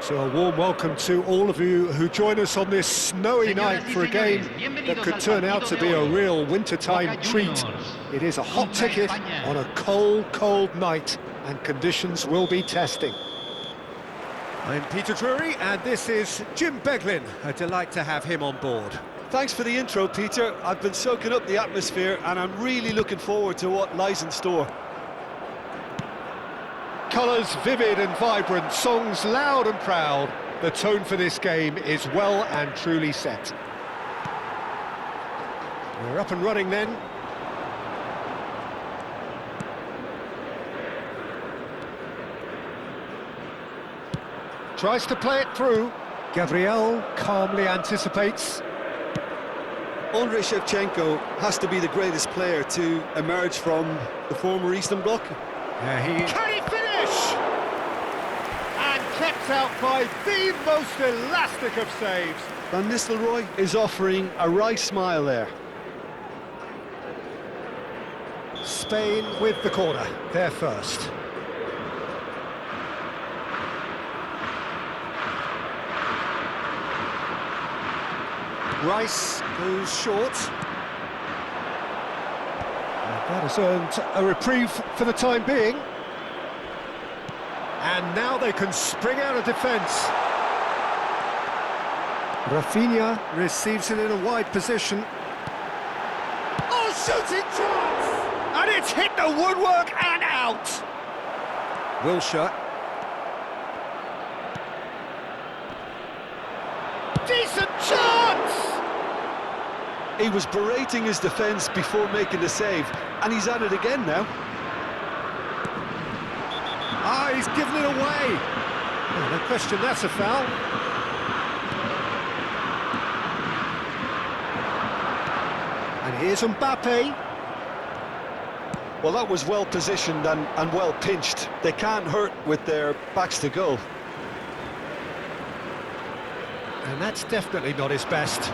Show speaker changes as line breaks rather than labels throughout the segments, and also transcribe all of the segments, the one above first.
So a warm welcome to all of you who join us on this snowy night for a game that could turn out to be a real wintertime treat. It is a hot ticket on a cold, cold night, and conditions will be testing. I'm Peter Drury, and this is Jim Beglin. A delight to have him on board.
Thanks for the intro, Peter. I've been soaking up the atmosphere, and I'm really looking forward to what lies in store.
Colours vivid and vibrant, songs loud and proud. The tone for this game is well and truly set. We're up and running then. Tries to play it through. Gabriel calmly anticipates.
Andrei Shevchenko has to be the greatest player to emerge from the former Eastern Bloc.
Can he finish? And kept out by the most elastic of saves.
Van Nistelrooy is offering a wry smile there.
Spain with the corner, they're first. Rice goes short. That has earned a reprieve for the time being. And now they can spring out of defence. Rafinha receives it in a wide position. Oh, shooting chance! And it's hit the woodwork and out. Wilshere. Decent chance!
He was berating his defence before making the save, and he's at it again now.
Ah, he's given it away. Oh, no question, that's a foul. And here's Mbappe.
Well, that was well positioned and well pinched. They can't hurt with their backs to goal.
And that's definitely not his best.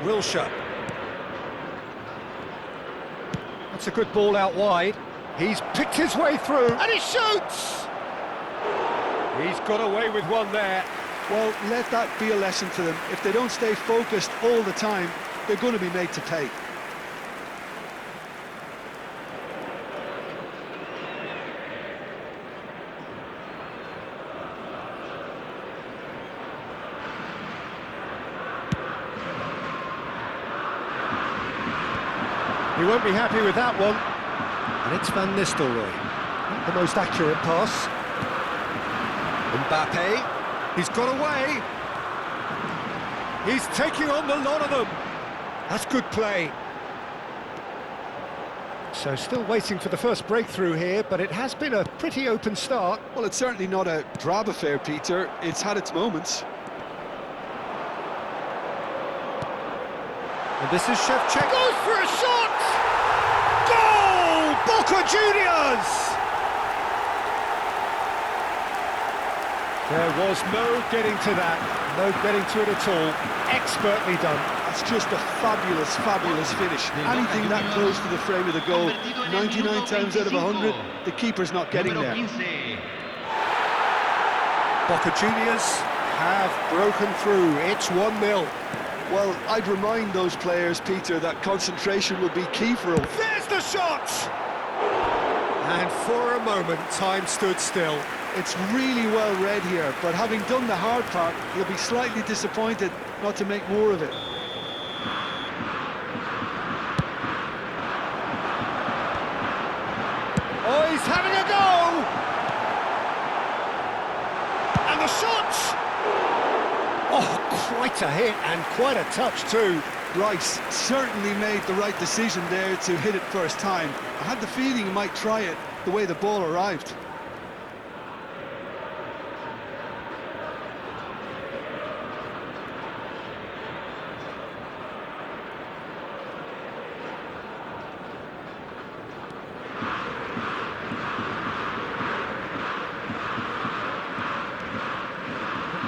Wilshere. That's a good ball out wide. He's picked his way through, and he shoots! He's got away with one there.
Well, let that be a lesson to them. If they don't stay focused all the time, they're going to be made to pay.
He won't be happy with that one. And it's Van Nistelrooy. Not the most accurate pass. Mbappe. He's got away. He's taking on the lot of them. That's good play. So still waiting for the first breakthrough here, but it has been a pretty open start.
Well, it's certainly not a drab affair, Peter. It's had its moments.
And this is Shevchenko. Goes for a shot! Goal! Boca Juniors! There was no getting to that. No getting to it at all. Expertly done.
That's just a fabulous, fabulous finish. Anything that close to the frame of the goal, 99 times out of 100, the keeper's not getting there.
Boca Juniors have broken through. It's 1-0.
Well, I'd remind those players, Peter, that concentration will be key for them.
There's the shot! And for a moment, time stood still.
It's really well read here, but having done the hard part, he'll be slightly disappointed not to make more of it.
Oh, he's having a go! And the shot! Oh, quite a hit and quite a touch too.
Rice certainly made the right decision there to hit it first time. I had the feeling he might try it the way the ball arrived.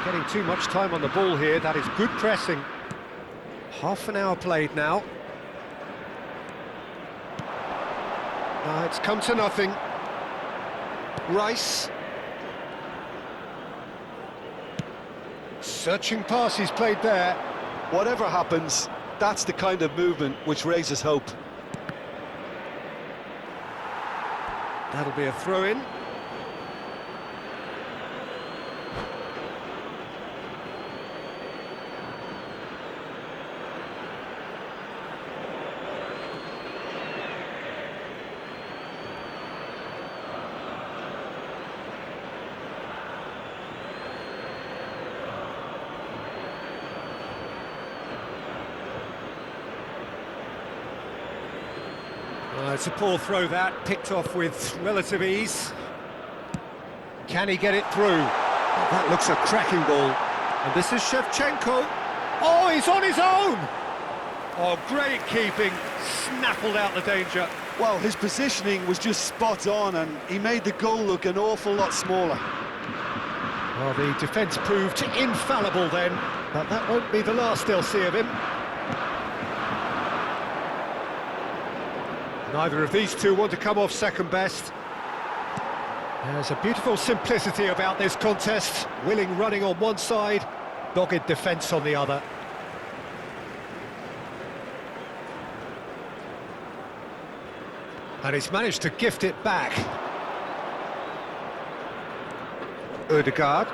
Getting too much time on the ball here. That is good pressing. Half an hour played now. It's come to nothing. Rice. Searching pass he's played there.
Whatever happens, that's the kind of movement which raises hope.
That'll be a throw-in. It's a poor throw that, picked off with relative ease. Can he get it through? Oh, that looks a cracking ball. And this is Shevchenko. Oh, he's on his own! Oh, great keeping, snaffled out the danger.
Well, his positioning was just spot on and he made the goal look an awful lot smaller.
Well, the defence proved infallible then, but that won't be the last they'll see of him. Neither of these two want to come off second best. There's a beautiful simplicity about this contest. Willing running on one side, dogged defence on the other. And he's managed to gift it back. Ødegaard.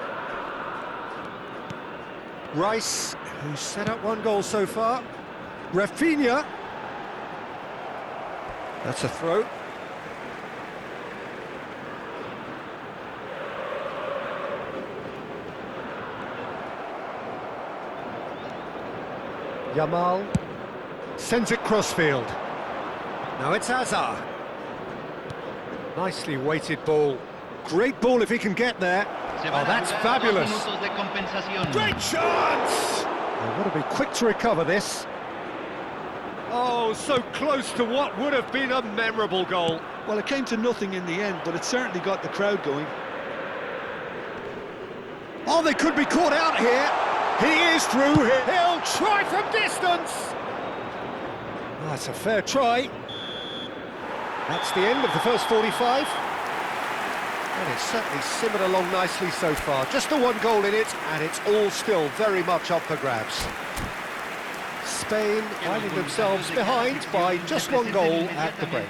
Rice, who's set up one goal so far. Rafinha. That's a throw. Yamal sends it crossfield. Now it's Hazard. Nicely weighted ball. Great ball if he can get there. Oh, that's fabulous. Great chance! They've got to be quick to recover this. Oh, so close to what would have been a memorable goal.
Well, it came to nothing in the end, but it certainly got the crowd going.
Oh, they could be caught out here. He is through here. He'll try from distance. Oh, that's a fair try. That's the end of the first 45. And it's certainly simmered along nicely so far. Just the one goal in it, and it's all still very much up for grabs. Spain finding themselves behind by just one goal at the break.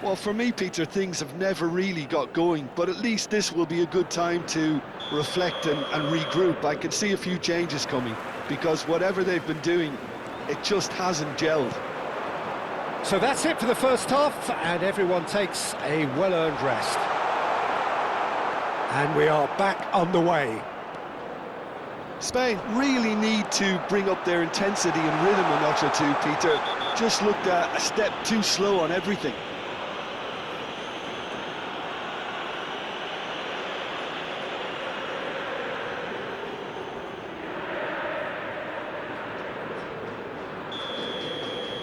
Well, for me, Peter, things have never really got going, but at least this will be a good time to reflect and regroup. I can see a few changes coming, because whatever they've been doing, it just hasn't gelled.
So that's it for the first half, and everyone takes a well-earned rest. And we are back underway.
Spain really need to bring up their intensity and rhythm a notch or two, Peter. Just looked a step too slow on everything.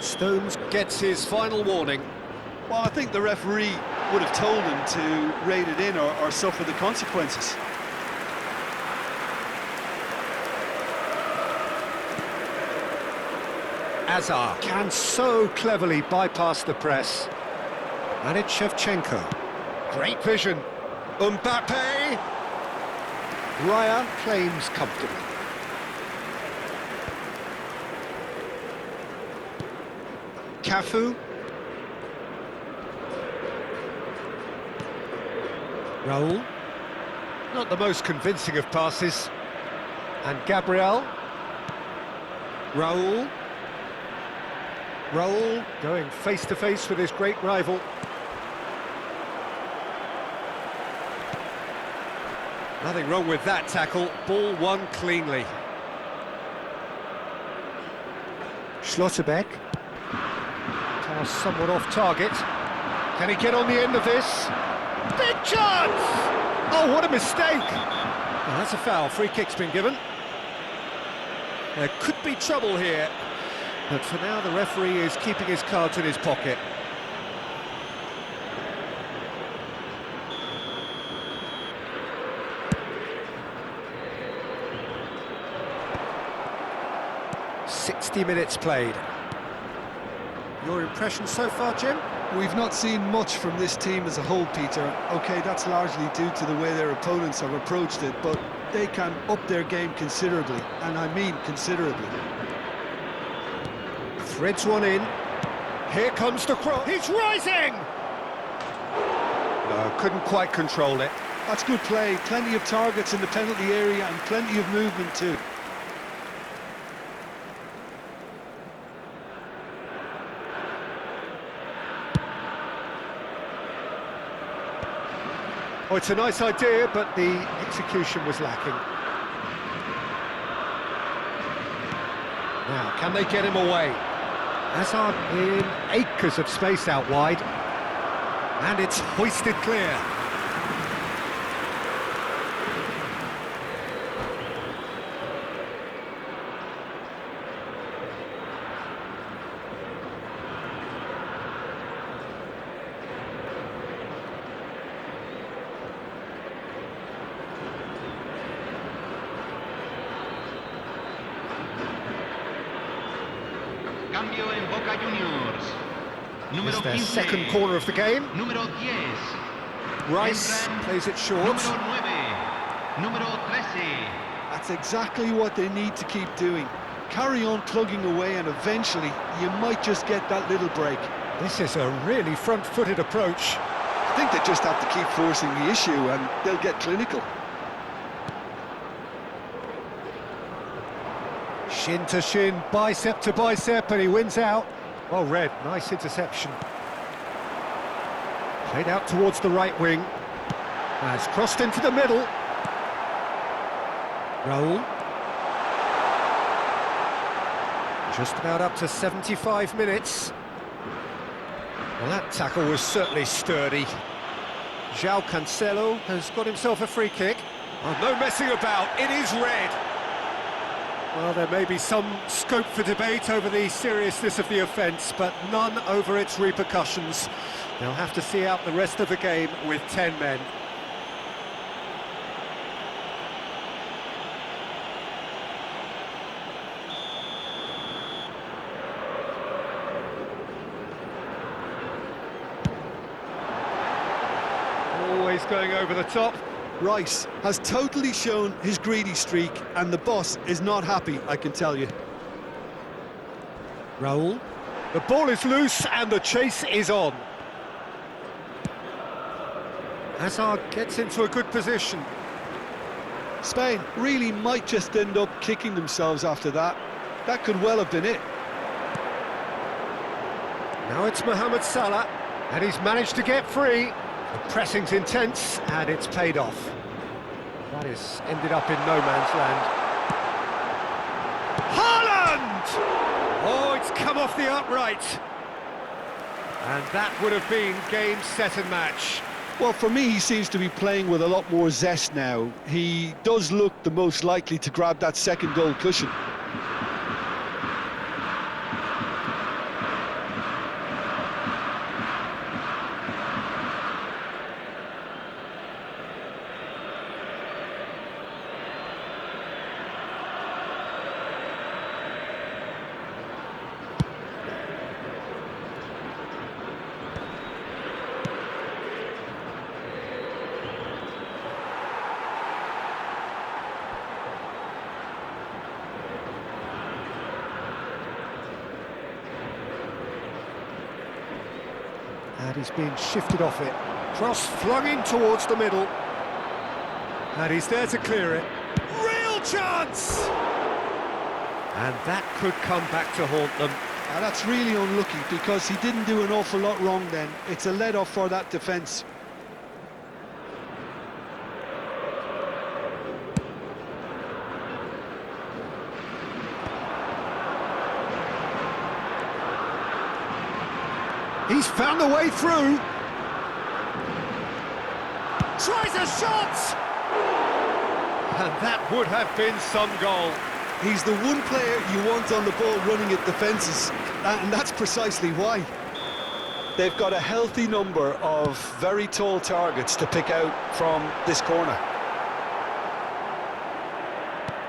Stones gets his final warning.
Well, I think the referee would have told him to rate it in or suffer the consequences.
Hazard can so cleverly bypass the press. And it's Shevchenko. Great vision. Mbappe. Raya claims comfortably. Cafu. Raul. Not the most convincing of passes. And Gabriel. Raul. Raul going face-to-face with his great rival. Nothing wrong with that tackle. Ball won cleanly. Schlotterbeck. Pass somewhat off target. Can he get on the end of this? Big chance! Oh, what a mistake! Well, that's a foul. Free kick's been given. There could be trouble here. But for now, the referee is keeping his cards in his pocket. "60 minutes played." Your impression so far, Jim?
We've not seen much from this team as a whole, Peter. OK, that's largely due to the way their opponents have approached it, but they can up their game considerably, and I mean considerably.
Threads one in. Here comes the cross. He's rising! No, couldn't quite control it.
That's good play. Plenty of targets in the penalty area and plenty of movement too.
Oh, it's a nice idea, but the execution was lacking. Now, can they get him away? Hazard in acres of space out wide. And it's hoisted clear.
Cambio en Boca Juniors.
It's
Número
their
15.
second corner of the game.
Número 10.
Rice
Entran
plays it short.
Número 9. Número 13.
That's exactly what they need to keep doing. Carry on plugging away and eventually you might just get that little break.
This is a really front-footed approach.
I think they just have to keep forcing the issue and they'll get clinical.
Shin to shin, bicep to bicep, and he wins out. Well read, nice interception. Played out towards the right wing. Has crossed into the middle. Raul. Just about up to 75 minutes. Well, that tackle was certainly sturdy. João Cancelo has got himself a free kick. Oh, no messing about, it is red. Well, there may be some scope for debate over the seriousness of the offence, but none over its repercussions. They'll have to see out the rest of the game with 10 men. Always going over the top.
Rice has totally shown his greedy streak and the boss is not happy, I can tell you.
Raul. The ball is loose and the chase is on. Hazard gets into a good position.
Spain really might just end up kicking themselves after that. That could well have been it.
Now it's Mohamed Salah, and he's managed to get free. The pressing's intense, and it's paid off. That has ended up in no man's land. Haaland! Oh, it's come off the upright. And that would have been game, set and match.
Well, for me, he seems to be playing with a lot more zest now. He does look the most likely to grab that second goal cushion.
And he's being shifted off it. Cross flung in towards the middle. And he's there to clear it. Real chance! And that could come back to haunt them.
Now, that's really unlucky because he didn't do an awful lot wrong then. It's a let-off for that defence.
He's found a way through. Tries a shot! And that would have been some goal.
He's the one player you want on the ball running at defences, and that's precisely why. They've got a healthy number of very tall targets to pick out from this corner.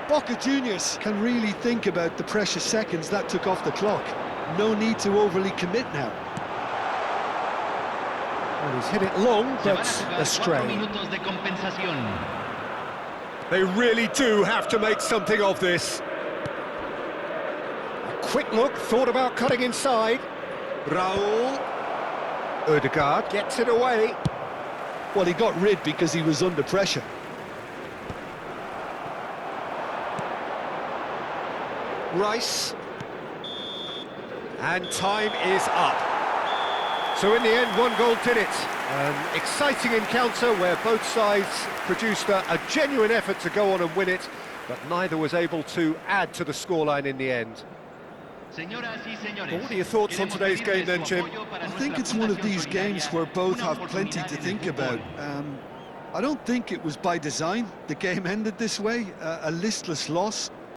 Boca Juniors can really think about the precious seconds that took off the clock. No need to overly commit now.
Well, he's hit it long, but astray. They really do have to make something of this. A quick look, thought about cutting inside. Raul. Ødegaard gets it away.
Well, he got rid because he was under pressure.
Rice. And time is up. So in the end, one goal did it. An exciting encounter where both sides produced a genuine effort to go on and win it, but neither was able to add to the scoreline in the end. But what are your thoughts on today's game then, Jim?
I think it's one of these games where both have plenty to think about. I don't think it was by design the game ended this way, a listless loss.